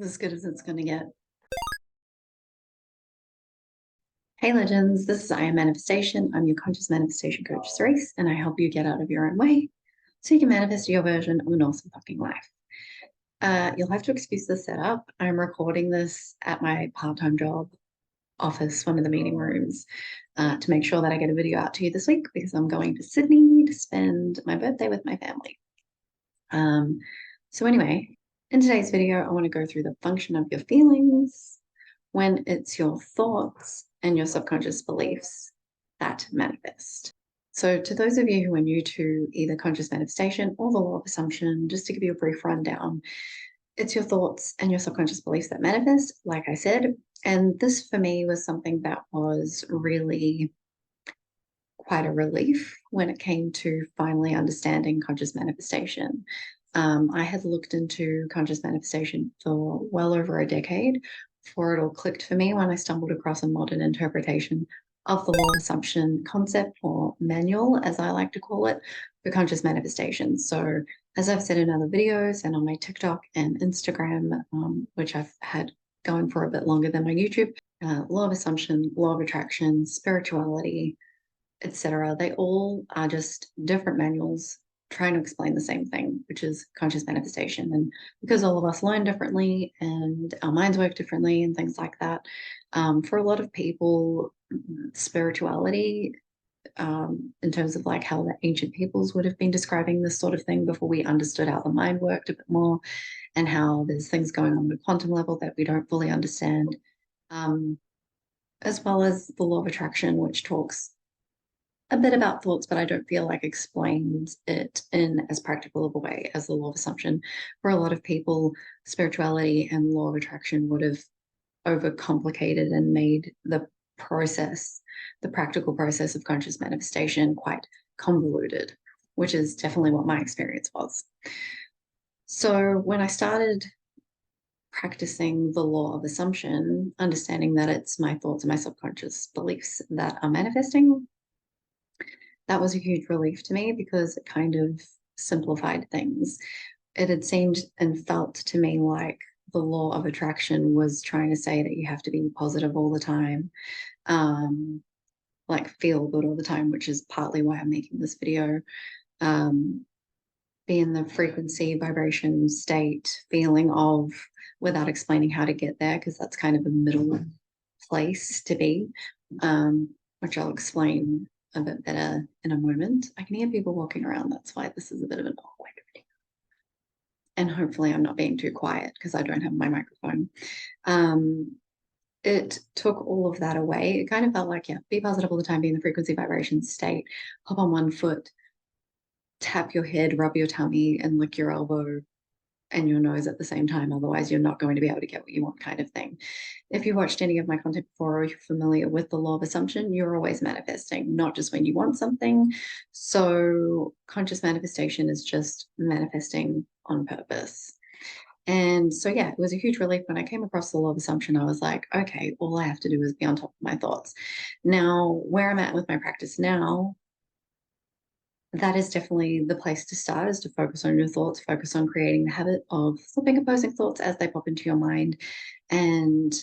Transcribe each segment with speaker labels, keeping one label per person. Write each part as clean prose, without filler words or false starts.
Speaker 1: as good as it's going to get. Hey legends, this is I Am Manifestation. I'm your conscious manifestation coach, Cerise, and I help you get out of your own way so you can manifest your version of an awesome fucking life. You'll have to excuse the setup. I'm recording this at my part-time job office, one of the meeting rooms, to make sure that I get a video out to you this week because I'm going to Sydney to spend my birthday with my family. So anyway, in today's video, I want to go through the function of your feelings when it's your thoughts and your subconscious beliefs that manifest. So to those of you who are new to either conscious manifestation or the law of assumption, just to give you a brief rundown, it's your thoughts and your subconscious beliefs that manifest, like I said. And this for me was something that was really quite a relief when it came to finally understanding conscious manifestation. I had looked into conscious manifestation for well over a decade before it all clicked for me when I stumbled across a modern interpretation of the law of assumption concept, or manual, as I like to call it, for conscious manifestation. So, as I've said in other videos and on my TikTok and Instagram, which I've had going for a bit longer than my YouTube, law of assumption, law of attraction, spirituality, etc. They all are just different manuals trying to explain the same thing, which is conscious manifestation. And because all of us learn differently and our minds work differently and things like that, for a lot of people, spirituality, in terms of like how the ancient peoples would have been describing this sort of thing before we understood how the mind worked a bit more, and how there's things going on the quantum level that we don't fully understand, as well as the law of attraction, which talks a bit about thoughts, but I don't feel like explains it in as practical of a way as the law of assumption. For a lot of people, spirituality and law of attraction would have overcomplicated and made the process, the practical process of conscious manifestation, quite convoluted, which is definitely what my experience was. So when I started practicing the law of assumption, understanding that it's my thoughts and my subconscious beliefs that are manifesting, that was a huge relief to me because it kind of simplified things. It had seemed and felt to me like the law of attraction was trying to say that you have to be positive all the time, like feel good all the time, which is partly why I'm making this video. Be in the frequency, vibration, state, feeling of, without explaining how to get there, because that's kind of a middle place to be, which I'll explain a bit better in a moment. I can hear people walking around. That's why this is a bit of an awkward video. And hopefully I'm not being too quiet because I don't have my microphone. It took all of that away. It kind of felt like, yeah, be positive all the time, be in the frequency, vibration, state, hop on one foot, tap your head, rub your tummy, and lick your elbow and your nose at the same time. Otherwise, you're not going to be able to get what you want, kind of thing. If you watched any of my content before or you're familiar with the law of assumption, you're always manifesting, not just when you want something. So conscious manifestation is just manifesting on purpose. And so, yeah, it was a huge relief when I came across the law of assumption. I was like, okay, all I have to do is be on top of my thoughts. Now, where I'm at with my practice now, that is definitely the place to start, is to focus on your thoughts, focus on creating the habit of flipping opposing thoughts as they pop into your mind and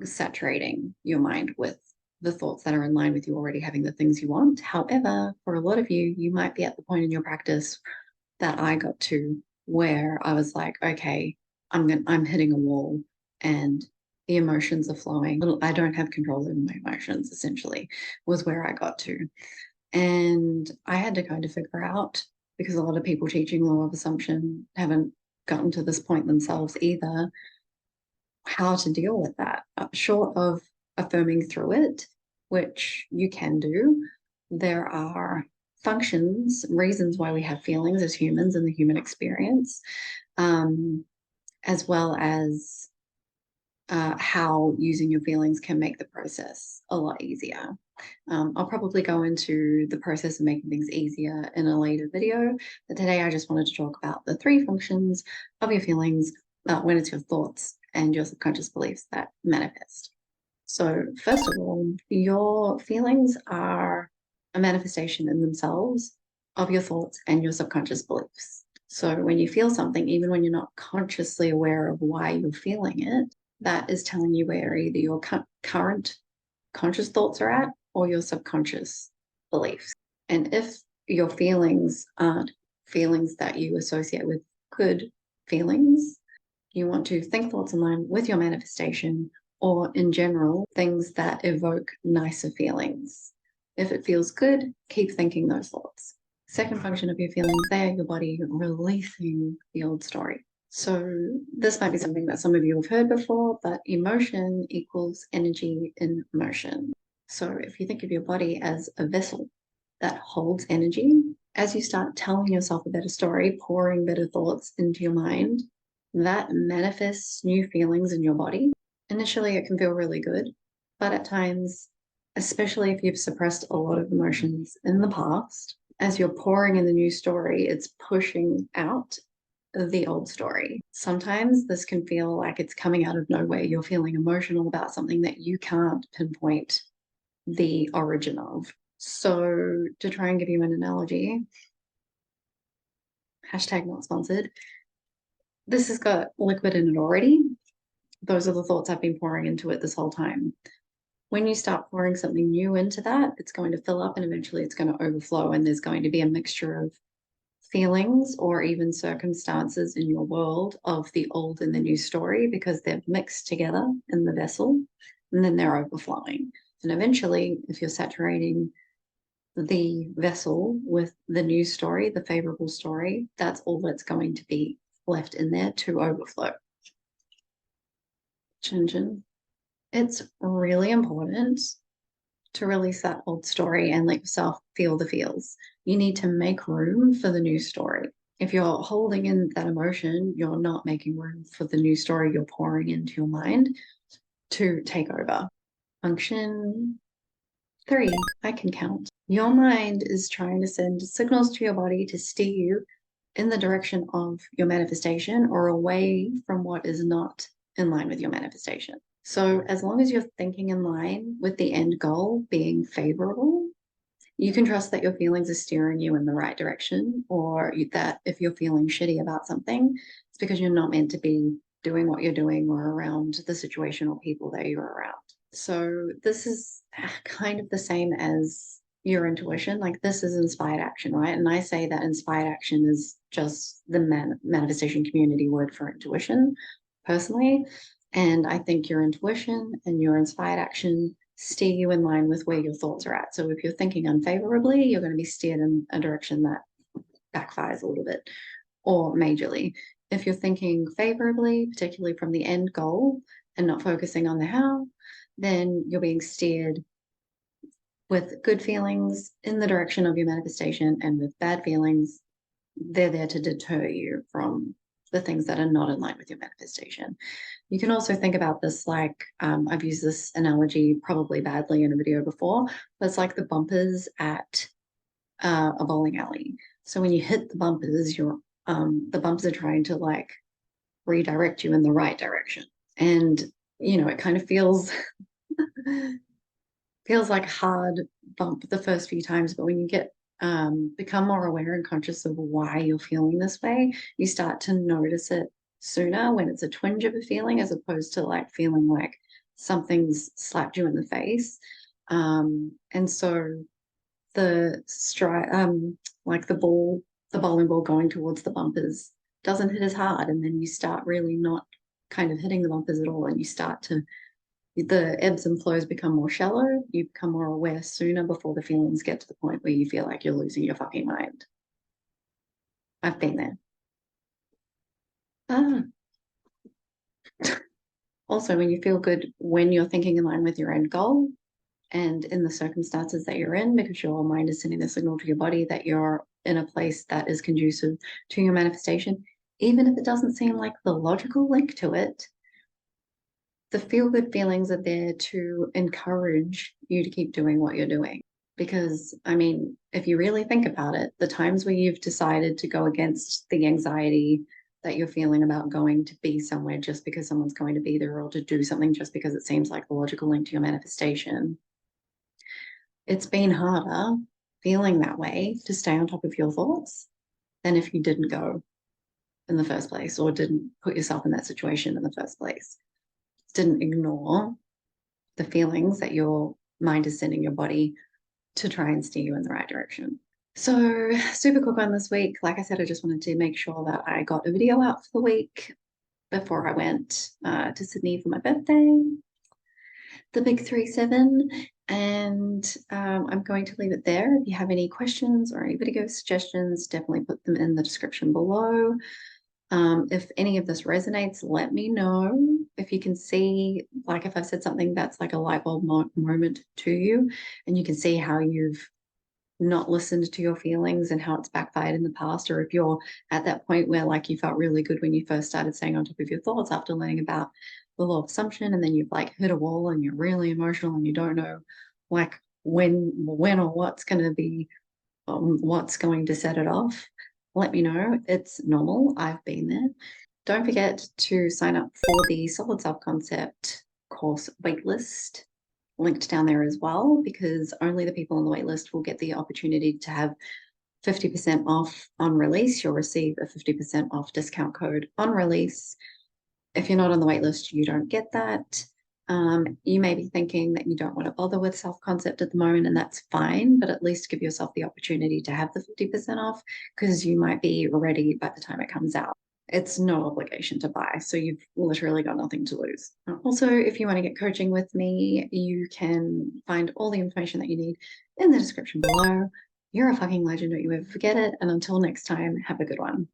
Speaker 1: saturating your mind with the thoughts that are in line with you already having the things you want. However, for a lot of you, you might be at the point in your practice that I got to where I was like, okay, I'm hitting a wall and the emotions are flowing. I don't have control over my emotions, essentially, was where I got to. And I had to kind of figure out, because a lot of people teaching law of assumption haven't gotten to this point themselves either, how to deal with that. Short of affirming through it, which you can do, there are functions, reasons why we have feelings as humans in the human experience, as well as how using your feelings can make the process a lot easier. I'll probably go into the process of making things easier in a later video, but today I just wanted to talk about the three functions of your feelings when it's your thoughts and your subconscious beliefs that manifest. So first of all, your feelings are a manifestation in themselves of your thoughts and your subconscious beliefs. So when you feel something, even when you're not consciously aware of why you're feeling it, that is telling you where either your current conscious thoughts are at or your subconscious beliefs. And if your feelings aren't feelings that you associate with good feelings, you want to think thoughts in line with your manifestation, or in general, things that evoke nicer feelings. If it feels good, keep thinking those thoughts. Second function of your feelings, they are your body releasing the old story. So this might be something that some of you have heard before, but emotion equals energy in motion. So if you think of your body as a vessel that holds energy, as you start telling yourself a better story, pouring better thoughts into your mind, that manifests new feelings in your body. Initially, it can feel really good, but at times, especially if you've suppressed a lot of emotions in the past, as you're pouring in the new story, it's pushing out the old story. Sometimes this can feel like it's coming out of nowhere. You're feeling emotional about something that you can't pinpoint the origin of. So, to try and give you an analogy, hashtag not sponsored, this has got liquid in it already. Those are the thoughts I've been pouring into it this whole time. When you start pouring something new into that, it's going to fill up and eventually it's going to overflow, and there's going to be a mixture of feelings or even circumstances in your world of the old and the new story because they're mixed together in the vessel and then they're overflowing. And eventually, if you're saturating the vessel with the new story, the favorable story, that's all that's going to be left in there to overflow. Chin. It's really important to release that old story and let yourself feel the feels. You need to make room for the new story. If you're holding in that emotion, you're not making room for the new story you're pouring into your mind to take over. Function 3, I can count. Your mind is trying to send signals to your body to steer you in the direction of your manifestation or away from what is not in line with your manifestation. So as long as you're thinking in line with the end goal being favorable, you can trust that your feelings are steering you in the right direction, or that if you're feeling shitty about something, it's because you're not meant to be doing what you're doing or around the situation or people that you're around. So this is kind of the same as your intuition. Like, this is inspired action, right? And I say that inspired action is just the manifestation community word for intuition, personally. And I think your intuition and your inspired action steer you in line with where your thoughts are at. So if you're thinking unfavorably, you're going to be steered in a direction that backfires a little bit or majorly. If you're thinking favorably, particularly from the end goal and not focusing on the how, then you're being steered with good feelings in the direction of your manifestation, and with bad feelings, they're there to deter you from the things that are not in line with your manifestation. You can also think about this like, I've used this analogy probably badly in a video before, but it's like the bumpers at a bowling alley. So when you hit the bumpers, the bumpers are trying to like redirect you in the right direction. And, it kind of feels like a hard bump the first few times, but when you become more aware and conscious of why you're feeling this way, you start to notice it sooner when it's a twinge of a feeling, as opposed to like feeling like something's slapped you in the face. And so the like the bowling ball going towards the bumpers doesn't hit as hard, and then you start really not kind of hitting the bumpers at all, and the ebbs and flows become more shallow. You become more aware sooner before the feelings get to the point where you feel like you're losing your fucking mind. I've been there. Also, when you feel good when you're thinking in line with your end goal and in the circumstances that you're in, because your mind is sending the signal to your body that you're in a place that is conducive to your manifestation, even if it doesn't seem like the logical link to it, the feel-good feelings are there to encourage you to keep doing what you're doing. Because, I mean, if you really think about it, the times where you've decided to go against the anxiety that you're feeling about going to be somewhere just because someone's going to be there, or to do something just because it seems like the logical link to your manifestation, it's been harder feeling that way to stay on top of your thoughts than if you didn't go. in the first place, or didn't put yourself in that situation in the first place. Didn't ignore the feelings that your mind is sending your body to try and steer you in the right direction. So, super quick one this week. Like I said, I just wanted to make sure that I got a video out for the week before I went to Sydney for my birthday, the big 3-7. And I'm going to leave it there. If you have any questions or any video suggestions, definitely put them in the description below. If any of this resonates, let me know. If you can see, like if I've said something that's like a light bulb moment to you, and you can see how you've not listened to your feelings and how it's backfired in the past, or if you're at that point where like you felt really good when you first started staying on top of your thoughts after learning about the law of assumption, and then you've like hit a wall and you're really emotional and you don't know like when or what's going to be what's going to set it off, let me know. It's normal. I've been there. Don't forget to sign up for the Solid Self Concept course waitlist, linked down there as well, because only the people on the waitlist will get the opportunity to have 50% off on release. You'll receive a 50% off discount code on release. If you're not on the waitlist, you don't get that. You may be thinking that you don't want to bother with self-concept at the moment, and that's fine, but at least give yourself the opportunity to have the 50% off, because you might be ready by the time it comes out. It's no obligation to buy, so you've literally got nothing to lose. Also, if you want to get coaching with me, you can find all the information that you need in the description below. You're a fucking legend, don't you ever forget it. And until next time, have a good one.